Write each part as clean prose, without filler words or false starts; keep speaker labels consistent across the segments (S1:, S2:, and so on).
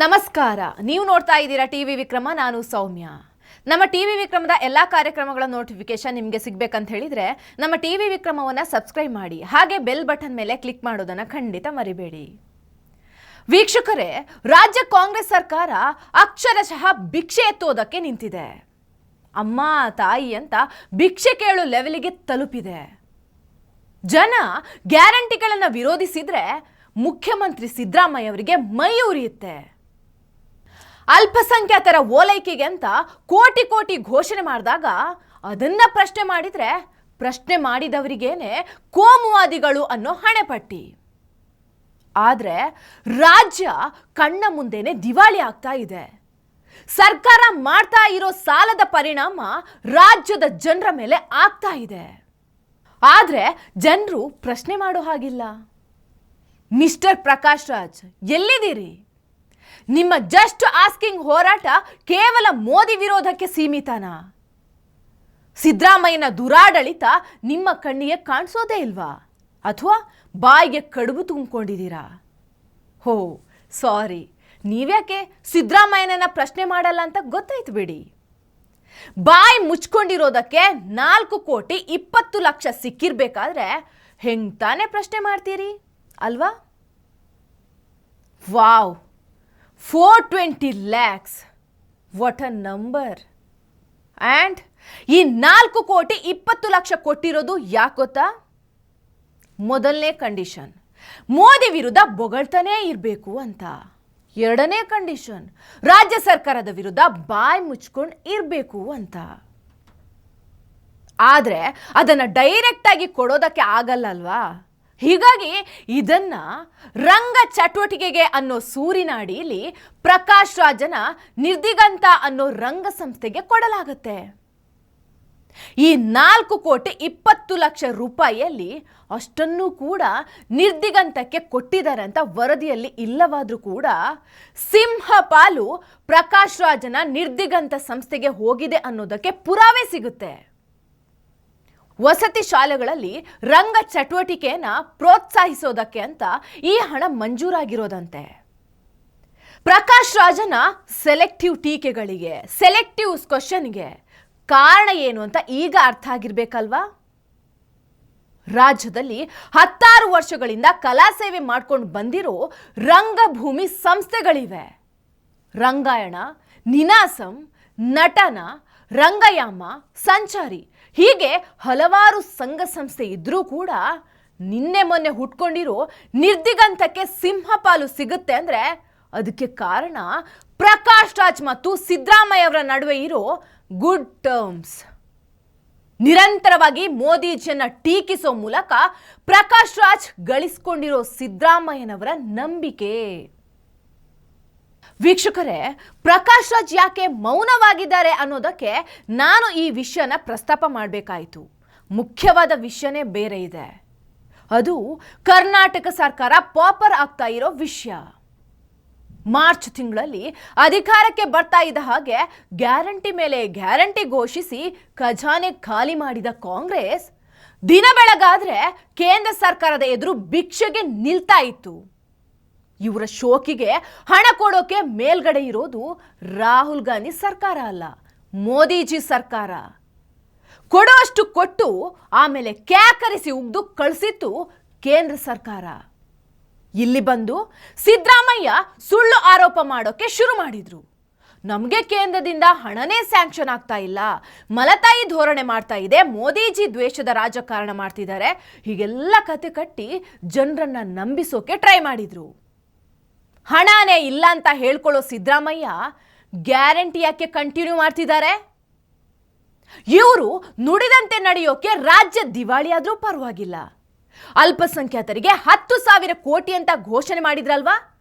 S1: ನಮಸ್ಕಾರ. ನೀವು ನೋಡ್ತಾ ಇದ್ದೀರಾ ಟಿವಿ ವಿಕ್ರಮ. ನಾನು ಸೌಮ್ಯ. ನಮ್ಮ ಟಿವಿ ವಿಕ್ರಮದ ಎಲ್ಲಾ ಕಾರ್ಯಕ್ರಮಗಳ ನೋಟಿಫಿಕೇಶನ್ ನಿಮಗೆ ಸಿಗಬೇಕಂತ ಹೇಳಿದ್ರೆ ನಮ್ಮ ಟಿವಿ ವಿಕ್ರಮವನ್ನ ಸಬ್ಸ್ಕ್ರೈಬ್ ಮಾಡಿ, ಹಾಗೆ ಬೆಲ್ ಬಟನ್ ಮೇಲೆ ಕ್ಲಿಕ್ ಮಾಡೋದನ್ನ ಖಂಡಿತ ಮರಿಬೇಡಿ. ವೀಕ್ಷಕರೇ, ರಾಜ್ಯ ಕಾಂಗ್ರೆಸ್ ಸರ್ಕಾರ ಅಕ್ಷರಶಃ ಭಿಕ್ಷೆ ಎತ್ತೋದಕ್ಕೆ ನಿಂತಿದೆ. ಅಮ್ಮ ತಾಯಿ ಅಂತ ಭಿಕ್ಷೆ ಕೇಳೋ ಲೆವೆಲ್ಗೆ ತಲುಪಿದೆ. ಜನ ಗ್ಯಾರಂಟಿಗಳನ್ನು ವಿರೋಧಿಸಿದ್ರೆ ಮುಖ್ಯಮಂತ್ರಿ ಸಿದ್ದರಾಮಯ್ಯ ಅವರಿಗೆ ಮೈ ಉರಿಯುತ್ತೆ. ಅಲ್ಪಸಂಖ್ಯಾತರ ಓಲೈಕೆಗೆ ಅಂತ ಕೋಟಿ ಕೋಟಿ ಘೋಷಣೆ ಮಾಡಿದಾಗ ಅದನ್ನ ಪ್ರಶ್ನೆ ಮಾಡಿದ್ರೆ ಪ್ರಶ್ನೆ ಮಾಡಿದವರಿಗೇನೆ ಕೋಮುವಾದಿಗಳು ಅನ್ನೋ ಹಣೆಪಟ್ಟಿ. ಆದ್ರೆ ರಾಜ್ಯ ಕಣ್ಣ ಮುಂದೆನೆ ದಿವಾಳಿ ಆಗ್ತಾ ಇದೆ. ಸರ್ಕಾರ ಮಾಡ್ತಾ ಇರೋ ಸಾಲದ ಪರಿಣಾಮ ರಾಜ್ಯದ ಜನರ ಮೇಲೆ ಆಗ್ತಾ ಇದೆ. ಆದ್ರೆ ಜನರು ಪ್ರಶ್ನೆ ಮಾಡೋ ಹಾಗಿಲ್ಲ. ಮಿಸ್ಟರ್ ಪ್ರಕಾಶ್ ರಾಜ್, ಎಲ್ಲಿದ್ದೀರಿ? ನಿಮ್ಮ ಜಸ್ಟ್ ಆಸ್ಕಿಂಗ್ ಹೋರಾಟ ಕೇವಲ ಮೋದಿ ವಿರೋಧಕ್ಕೆ ಸೀಮಿತನಾ? ಸಿದ್ದರಾಮಯ್ಯನ ದುರಾಡಳಿತ ನಿಮ್ಮ ಕಣ್ಣಿಗೆ ಕಾಣಿಸೋದೇ ಇಲ್ವಾ? ಅಥವಾ ಬಾಯಿಗೆ ಕಡುಬು ತುಂಬಿಕೊಂಡಿದ್ದೀರಾ? ಹೋ ಸಾರಿ, ನೀವ್ಯಾಕೆ ಸಿದ್ದರಾಮಯ್ಯನನ್ನ ಪ್ರಶ್ನೆ ಮಾಡಲ್ಲ ಅಂತ ಗೊತ್ತಾಯ್ತು ಬಿಡಿ. ಬಾಯಿ ಮುಚ್ಕೊಂಡಿರೋದಕ್ಕೆ 4,20,00,000 ಸಿಕ್ಕಿರ್ಬೇಕಾದ್ರೆ ಹೆಂಗ್ ತಾನೇ ಪ್ರಶ್ನೆ ಮಾಡ್ತೀರಿ ಅಲ್ವಾ? Wow, 420 lakhs, what a number. And ಈ 4,20,00,000 ಕೊಟ್ಟಿರೋದು ಯಾಕೆ ಗೊತ್ತಾ? ಮೊದಲನೇ ಕಂಡೀಷನ್, ಮೋದಿ ವಿರುದ್ಧ ಬೊಗಳ್ತಾನೇ ಇರಬೇಕು ಅಂತ. ಎರಡನೇ ಕಂಡೀಷನ್, ರಾಜ್ಯ ಸರ್ಕಾರದ ವಿರುದ್ಧ ಬಾಯಿ ಮುಚ್ಕೊಂಡು ಇರಬೇಕು ಅಂತ. ಆದ್ರೆ ಅದನ್ನ ಡೈರೆಕ್ಟ್ ಆಗಿ ಕೊಡೋದಕ್ಕೆ ಆಗಲ್ಲ ಅಲ್ವಾ? ಹೀಗಾಗಿ ಇದನ್ನ ರಂಗ ಚಟುವಟಿಕೆಗೆ ಅನ್ನೋ ಸೂರಿನಾಡಿಯಲ್ಲಿ ಪ್ರಕಾಶ್ ರಾಜನ ನಿರ್ದಿಗಂತ ಅನ್ನೋ ರಂಗ ಸಂಸ್ಥೆಗೆ ಕೊಡಲಾಗುತ್ತೆ. ಈ 4,20,00,000 ರೂಪಾಯಿಯಲ್ಲಿ ಅಷ್ಟನ್ನು ಕೂಡ ನಿರ್ದಿಗಂತಕ್ಕೆ ಕೊಟ್ಟಿದ್ದಾರೆ ಅಂತ ವರದಿಯಲ್ಲಿ ಇಲ್ಲವಾದ್ರೂ ಕೂಡ ಸಿಂಹ ಪಾಲು ಪ್ರಕಾಶ್ ರಾಜನ ನಿರ್ದಿಗಂತ ಸಂಸ್ಥೆಗೆ ಹೋಗಿದೆ ಅನ್ನೋದಕ್ಕೆ ಪುರಾವೆ ಸಿಗುತ್ತೆ. ವಸತಿ ಶಾಲೆಗಳಲ್ಲಿ ರಂಗ ಚಟುವಟಿಕೆಯನ್ನ ಪ್ರೋತ್ಸಾಹಿಸೋದಕ್ಕೆ ಅಂತ ಈ ಹಣ ಮಂಜೂರಾಗಿರೋದಂತೆ. ಪ್ರಕಾಶ್ ರಾಜನ ಸೆಲೆಕ್ಟಿವ್ ಟೀಕೆಗಳಿಗೆ, ಸೆಲೆಕ್ಟಿವ್ ಕ್ವಶನ್ಗೆ ಕಾರಣ ಏನು ಅಂತ ಈಗ ಅರ್ಥ ಆಗಿರ್ಬೇಕಲ್ವಾ? ರಾಜ್ಯದಲ್ಲಿ 16 ವರ್ಷಗಳಿಂದ ಕಲಾ ಸೇವೆ ಮಾಡ್ಕೊಂಡು ಬಂದಿರೋ ರಂಗಭೂಮಿ ಸಂಸ್ಥೆಗಳಿವೆ. ರಂಗಾಯಣ, ನಿನಾಸಂ, ನಟನ, ರಂಗಯಾಮ, ಸಂಚಾರಿ, ಹೀಗೆ ಹಲವಾರು ಸಂಘ ಸಂಸ್ಥೆ ಇದ್ರೂ ಕೂಡ ನಿನ್ನೆ ಮೊನ್ನೆ ಹುಟ್ಕೊಂಡಿರೋ ನಿರ್ದಿಗಂತಕ್ಕೆ ಸಿಂಹಪಾಲು ಸಿಗುತ್ತೆ ಅಂದ್ರೆ ಅದಕ್ಕೆ ಕಾರಣ ಪ್ರಕಾಶ್ ರಾಜ್ ಮತ್ತು ಸಿದ್ದರಾಮಯ್ಯ ಅವರ ನಡುವೆ ಇರೋ ಗುಡ್ ಟರ್ಮ್ಸ್. ನಿರಂತರವಾಗಿ ಮೋದಿಜಿಯನ್ನ ಟೀಕಿಸೋ ಮೂಲಕ ಪ್ರಕಾಶ್ ರಾಜ್ ಗಳಿಸಿಕೊಂಡಿರೋ ಸಿದ್ದರಾಮಯ್ಯನವರ ನಂಬಿಕೆ. ವೀಕ್ಷಕರೇ, ಪ್ರಕಾಶ್ ರಾಜ್ ಯಾಕೆ ಮೌನವಾಗಿದ್ದಾರೆ ಅನ್ನೋದಕ್ಕೆ ನಾನು ಈ ವಿಷಯನ ಪ್ರಸ್ತಾಪ ಮಾಡಬೇಕಾಯಿತು. ಮುಖ್ಯವಾದ ವಿಷಯನೇ ಬೇರೆ ಇದೆ. ಅದು ಕರ್ನಾಟಕ ಸರ್ಕಾರ ಪಾಪರ್ ಆಗ್ತಾ ಇರೋ ವಿಷಯ. ಮಾರ್ಚ್ ತಿಂಗಳಲ್ಲಿ ಅಧಿಕಾರಕ್ಕೆ ಬರ್ತಾ ಇದ್ದ ಹಾಗೆ ಗ್ಯಾರಂಟಿ ಮೇಲೆ ಗ್ಯಾರಂಟಿ ಘೋಷಿಸಿ ಖಜಾನೆ ಖಾಲಿ ಮಾಡಿದ ಕಾಂಗ್ರೆಸ್ ದಿನ ಬೆಳಗಾದ್ರೆ ಕೇಂದ್ರ ಸರ್ಕಾರದ ಎದುರು ಭಿಕ್ಷೆಗೆ ನಿಲ್ತಾ ಇತ್ತು. ಇವರ ಶೋಕಿಗೆ ಹಣ ಕೊಡೋಕೆ ಮೇಲ್ಗಡೆ ಇರೋದು ರಾಹುಲ್ ಗಾಂಧಿ ಸರ್ಕಾರ ಅಲ್ಲ, ಮೋದಿಜಿ ಸರ್ಕಾರ. ಕೊಡುವಷ್ಟು ಕೊಟ್ಟು ಆಮೇಲೆ ಕ್ಯಾಕರಿಸಿ ಉಗ್ದು ಕಳಿಸಿತ್ತು ಕೇಂದ್ರ ಸರ್ಕಾರ. ಇಲ್ಲಿ ಬಂದು ಸಿದ್ದರಾಮಯ್ಯ ಸುಳ್ಳು ಆರೋಪ ಮಾಡೋಕೆ ಶುರು ಮಾಡಿದ್ರು. ನಮಗೆ ಕೇಂದ್ರದಿಂದ ಹಣನೇ ಸ್ಯಾಂಕ್ಷನ್ ಆಗ್ತಾ ಇಲ್ಲ, ಮಲತಾಯಿ ಧೋರಣೆ ಮಾಡ್ತಾ ಇದೆ, ಮೋದಿಜಿ ದ್ವೇಷದ ರಾಜಕಾರಣ ಮಾಡ್ತಿದ್ದಾರೆ, ಹೀಗೆಲ್ಲ ಕತೆ ಕಟ್ಟಿ ಜನರನ್ನ ನಂಬಿಸೋಕೆ ಟ್ರೈ ಮಾಡಿದ್ರು. ಹಣನೇ ಇಲ್ಲ ಅಂತ ಹೇಳ್ಕೊಳ್ಳೋ ಸಿದ್ದರಾಮಯ್ಯ ಗ್ಯಾರಂಟಿ ಯಾಕೆ ಕಂಟಿನ್ಯೂ ಮಾಡ್ತಿದ್ದಾರೆ? ಇವರು ನುಡಿದಂತೆ ನಡೆಯೋಕೆ ರಾಜ್ಯ ದಿವಾಳಿ ಆದ್ರೂ ಪರವಾಗಿಲ್ಲ. ಅಲ್ಪಸಂಖ್ಯಾತರಿಗೆ 10,000 ಕೋಟಿ ಅಂತ ಘೋಷಣೆ ಮಾಡಿದ್ರಲ್ವಾ,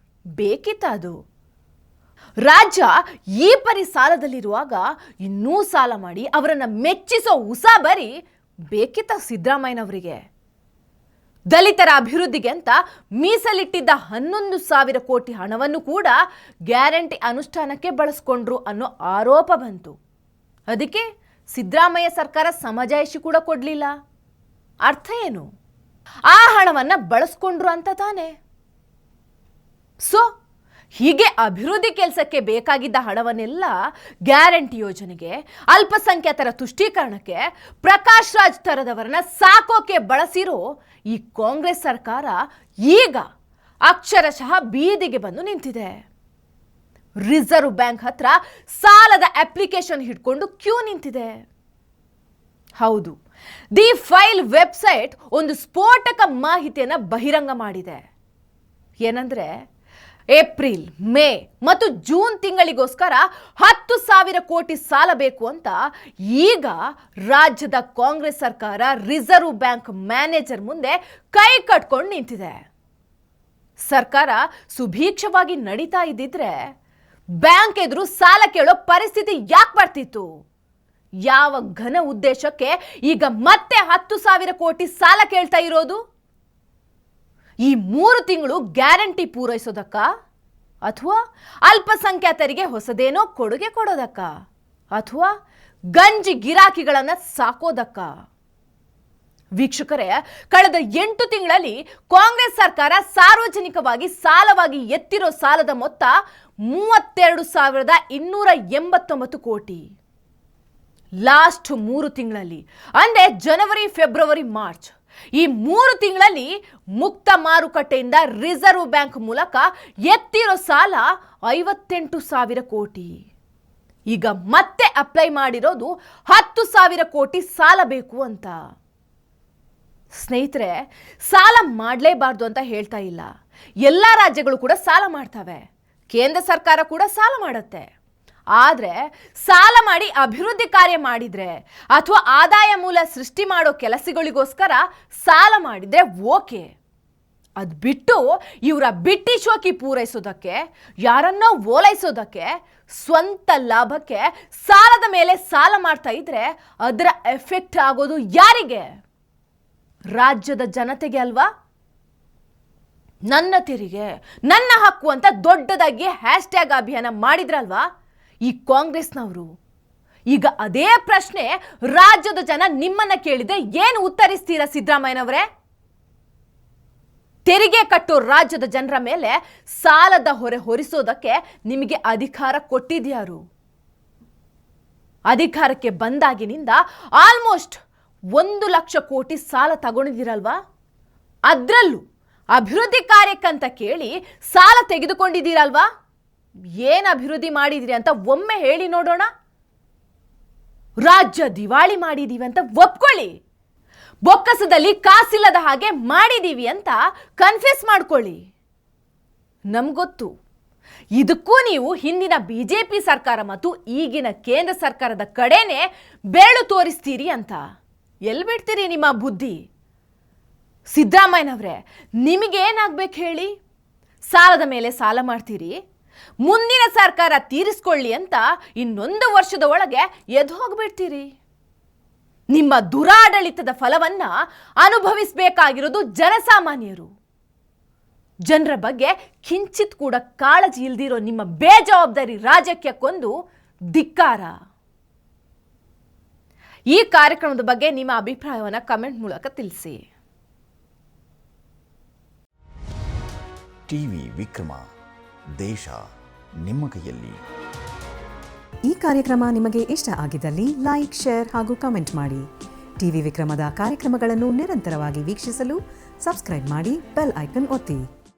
S1: ಬೇಕಿತ್ತ ಅದು? ರಾಜ್ಯ ಈ ಪರಿ ಸಾಲದಲ್ಲಿರುವಾಗ ಇನ್ನೂ ಸಾಲ ಮಾಡಿ ಅವರನ್ನ ಮೆಚ್ಚಿಸೋ ಉಸಾಬರಿ ಬೇಕಿತ್ತ ಸಿದ್ದರಾಮಯ್ಯನವರಿಗೆ? ದಲಿತರ ಅಭಿವೃದ್ಧಿಗೆ ಅಂತ ಮೀಸಲಿಟ್ಟಿದ್ದ 11,000 ಕೋಟಿ ಹಣವನ್ನು ಕೂಡ ಗ್ಯಾರಂಟಿ ಅನುಷ್ಠಾನಕ್ಕೆ ಬಳಸ್ಕೊಂಡ್ರು ಅನ್ನೋ ಆರೋಪ ಬಂತು. ಅದಕ್ಕೆ ಸಿದ್ದರಾಮಯ್ಯ ಸರ್ಕಾರ ಸಮಜಾಯಿಷಿ ಕೂಡ ಕೊಡ್ಲಿಲ್ಲ. ಅರ್ಥ ಏನು? ಆ ಹಣವನ್ನ ಬಳಸ್ಕೊಂಡ್ರು ಅಂತ ತಾನೆ. ಸೊ ಹೀಗೆ ಅಭಿವೃದ್ಧಿ ಕೆಲಸಕ್ಕೆ ಬೇಕಾಗಿದ್ದ ಹಣವನ್ನೆಲ್ಲ ಗ್ಯಾರಂಟಿ ಯೋಜನೆಗೆ, ಅಲ್ಪಸಂಖ್ಯಾತರ ತುಷ್ಟೀಕರಣಕ್ಕೆ, ಪ್ರಕಾಶ್ ರಾಜ್ ತರದವರನ್ನ ಸಾಕೋಕೆ ಬಳಸಿರೋ ಈ ಕಾಂಗ್ರೆಸ್ ಸರ್ಕಾರ ಈಗ ಅಕ್ಷರಶಃ ಬೀದಿಗೆ ಬಂದು ನಿಂತಿದೆ. ರಿಸರ್ವ್ ಬ್ಯಾಂಕ್ ಹತ್ರ ಸಾಲದ ಅಪ್ಲಿಕೇಶನ್ ಹಿಡ್ಕೊಂಡು ಕ್ಯೂ ನಿಂತಿದೆ. ಹೌದು, ದಿ ಫೈಲ್ ವೆಬ್ಸೈಟ್ ಒಂದು ಸ್ಫೋಟಕ ಮಾಹಿತಿಯನ್ನು ಬಹಿರಂಗ ಮಾಡಿದೆ. ಏನಂದ್ರೆ ಏಪ್ರಿಲ್, ಮೇ ಮತ್ತು ಜೂನ್ ತಿಂಗಳಿಗೋಸ್ಕರ 10,000 ಕೋಟಿ ಸಾಲ ಬೇಕು ಅಂತ ಈಗ ರಾಜ್ಯದ ಕಾಂಗ್ರೆಸ್ ಸರ್ಕಾರ ರಿಸರ್ವ್ ಬ್ಯಾಂಕ್ ಮ್ಯಾನೇಜರ್ ಮುಂದೆ ಕೈ ಕಟ್ಕೊಂಡು ನಿಂತಿದೆ. ಸರ್ಕಾರ ಸುಭೀಕ್ಷವಾಗಿ ನಡೀತಾ ಇದ್ದಿದ್ರೆ ಬ್ಯಾಂಕ್ ಎದುರು ಸಾಲ ಕೇಳೋ ಪರಿಸ್ಥಿತಿ ಯಾಕೆ ಬರ್ತಿತ್ತು? ಯಾವ ಘನ ಉದ್ದೇಶಕ್ಕೆ ಈಗ ಮತ್ತೆ 10,000 ಕೋಟಿ ಸಾಲ ಕೇಳ್ತಾ ಇರೋದು? ಈ 3 ತಿಂಗಳು ಗ್ಯಾರಂಟಿ ಪೂರೈಸೋದಕ್ಕ, ಅಥವಾ ಅಲ್ಪಸಂಖ್ಯಾತರಿಗೆ ಹೊಸದೇನೋ ಕೊಡುಗೆ ಕೊಡೋದಕ್ಕ, ಅಥವಾ ಗಂಜಿ ಗಿರಾಕಿಗಳನ್ನ ಸಾಕೋದಕ್ಕ? ವೀಕ್ಷಕರೇ, ಕಳೆದ 8 ತಿಂಗಳಲ್ಲಿ ಕಾಂಗ್ರೆಸ್ ಸರ್ಕಾರ ಸಾರ್ವಜನಿಕವಾಗಿ ಸಾಲವಾಗಿ ಎತ್ತಿರೋ ಸಾಲದ ಮೊತ್ತ 32,289 ಕೋಟಿ. ಲಾಸ್ಟ್ 3 ತಿಂಗಳಲ್ಲಿ ಅಂದ್ರೆ ಜನವರಿ, ಫೆಬ್ರವರಿ, ಮಾರ್ಚ್ ಈ 3 ತಿಂಗಳಲ್ಲಿ ಮುಕ್ತ ಮಾರುಕಟ್ಟೆಯಿಂದ ರಿಸರ್ವ್ ಬ್ಯಾಂಕ್ ಮೂಲಕ ಎತ್ತಿರೋ ಸಾಲ 58,000 ಕೋಟಿ. ಈಗ ಮತ್ತೆ ಅಪ್ಲೈ ಮಾಡಿರೋದು 10,000 ಕೋಟಿ ಸಾಲ ಬೇಕು ಅಂತ. ಸ್ನೇಹಿತರೆ, ಸಾಲ ಮಾಡಲೇಬಾರ್ದು ಅಂತ ಹೇಳ್ತಾ ಇಲ್ಲ. ಎಲ್ಲ ರಾಜ್ಯಗಳು ಕೂಡ ಸಾಲ ಮಾಡ್ತವೆ, ಕೇಂದ್ರ ಸರ್ಕಾರ ಕೂಡ ಸಾಲ ಮಾಡುತ್ತೆ. ಆದರೆ ಸಾಲ ಮಾಡಿ ಅಭಿವೃದ್ಧಿ ಕಾರ್ಯ ಮಾಡಿದ್ರೆ ಅಥವಾ ಆದಾಯ ಮೂಲ ಸೃಷ್ಟಿ ಮಾಡೋ ಕೆಲಸಗಳಿಗೋಸ್ಕರ ಸಾಲ ಮಾಡಿದ್ರೆ ಓಕೆ. ಅದು ಬಿಟ್ಟು ಇವರ ಬಿಟ್ಟಿ ಶೋಕಿ ಪೂರೈಸೋದಕ್ಕೆ, ಯಾರನ್ನೋ ಓಲೈಸೋದಕ್ಕೆ, ಸ್ವಂತ ಲಾಭಕ್ಕೆ ಸಾಲದ ಮೇಲೆ ಸಾಲ ಮಾಡ್ತಾ ಇದ್ರೆ ಅದರ ಎಫೆಕ್ಟ್ ಆಗೋದು ಯಾರಿಗೆ? ರಾಜ್ಯದ ಜನತೆಗೆ ಅಲ್ವಾ? ನನ್ನ ತೆರಿಗೆ ನನ್ನ ಹಕ್ಕು ಅಂತ ದೊಡ್ಡದಾಗಿ ಹ್ಯಾಶ್ಟ್ಯಾಗ್ ಅಭಿಯಾನ ಮಾಡಿದ್ರಲ್ವಾ ಈ ಕಾಂಗ್ರೆಸ್ನವರು. ಈಗ ಅದೇ ಪ್ರಶ್ನೆ ರಾಜ್ಯದ ಜನ ನಿಮ್ಮನ್ನ ಕೇಳಿದ್ರೆ ಏನು ಉತ್ತರಿಸ್ತೀರಾ ಸಿದ್ದರಾಮಯ್ಯನವರೇ? ತೆರಿಗೆ ಕಟ್ಟೋ ರಾಜ್ಯದ ಜನರ ಮೇಲೆ ಸಾಲದ ಹೊರೆ ಹೊರಿಸೋದಕ್ಕೆ ನಿಮಗೆ ಅಧಿಕಾರ ಕೊಟ್ಟಿದ್ಯಾರು? ಅಧಿಕಾರಕ್ಕೆ ಬಂದಾಗಿನಿಂದ ಆಲ್ಮೋಸ್ಟ್ 1,00,000 ಕೋಟಿ ಸಾಲ ತಗೊಂಡಿದ್ದೀರಲ್ವಾ? ಅದರಲ್ಲೂ ಅಭಿವೃದ್ಧಿ ಕಾರ್ಯಕ್ಕಂತ ಕೇಳಿ ಸಾಲ ತೆಗೆದುಕೊಂಡಿದ್ದೀರಲ್ವಾ? ಏನು ಅಭಿವೃದ್ಧಿ ಮಾಡಿದಿರಿ ಅಂತ ಒಮ್ಮೆ ಹೇಳಿ ನೋಡೋಣ. ರಾಜ್ಯ ದಿವಾಳಿ ಮಾಡಿದೀವಿ ಅಂತ ಒಪ್ಕೊಳ್ಳಿ. ಬೊಕ್ಕಸದಲ್ಲಿ ಕಾಸಿಲ್ಲದ ಹಾಗೆ ಮಾಡಿದೀವಿ ಅಂತ ಕನ್ಫೆಸ್ ಮಾಡ್ಕೊಳ್ಳಿ. ನಮ್ಗೊತ್ತು, ಇದಕ್ಕೂ ನೀವು ಹಿಂದಿನ ಬಿಜೆಪಿ ಸರ್ಕಾರ ಮತ್ತು ಈಗಿನ ಕೇಂದ್ರ ಸರ್ಕಾರದ ಕಡೆನೆ ಬೇಳು ತೋರಿಸ್ತೀರಿ ಅಂತ. ಎಲ್ಲಿ ಬಿಡ್ತೀರಿ ನಿಮ್ಮ ಬುದ್ಧಿ? ಸಿದ್ದರಾಮಯ್ಯನವರೇ, ನಿಮಗೇನಾಗಬೇಕು ಹೇಳಿ? ಸಾಲದ ಮೇಲೆ ಸಾಲ ಮಾಡ್ತೀರಿ, ಮುಂದಿನ ಸರ್ಕಾರ ತೀರಿಸ್ಕೊಳ್ಳಿ ಅಂತ ಇನ್ನೊಂದು ವರ್ಷದ ಒಳಗೆ ಎದ್ದು ಹೋಗ್ಬಿಡ್ತೀರಿ. ನಿಮ್ಮ ದುರಾಡಳಿತದ ಫಲವನ್ನ ಅನುಭವಿಸಬೇಕಾಗಿರೋದು ಜನಸಾಮಾನ್ಯರು. ಜನರ ಬಗ್ಗೆ ಕಿಂಚಿತ್ ಕೂಡ ಕಾಳಜಿ ಇಲ್ದಿರೋ ನಿಮ್ಮ ಬೇಜವಾಬ್ದಾರಿ ರಾಜಕೀಯಕ್ಕೊಂದು ಧಿಕ್ಕಾರ. ಈ ಕಾರ್ಯಕ್ರಮದ ಬಗ್ಗೆ ನಿಮ್ಮ ಅಭಿಪ್ರಾಯವನ್ನು ಕಮೆಂಟ್ ಮೂಲಕ ತಿಳಿಸಿ.
S2: ಟಿವಿ ವಿಕ್ರಮ, ದೇಶ ನಿಮ್ಮ ಕೈಯಲ್ಲಿ.
S3: ಈ ಕಾರ್ಯಕ್ರಮ ನಿಮಗೆ ಇಷ್ಟ ಆಗಿದ್ದಲ್ಲಿ ಲೈಕ್, ಶೇರ್ ಹಾಗೂ ಕಮೆಂಟ್ ಮಾಡಿ. ಟಿವಿ ವಿಕ್ರಮದ ಕಾರ್ಯಕ್ರಮಗಳನ್ನು ನಿರಂತರವಾಗಿ ವೀಕ್ಷಿಸಲು ಸಬ್ಸ್ಕ್ರೈಬ್ ಮಾಡಿ, ಬೆಲ್ ಐಕನ್ ಒತ್ತಿ.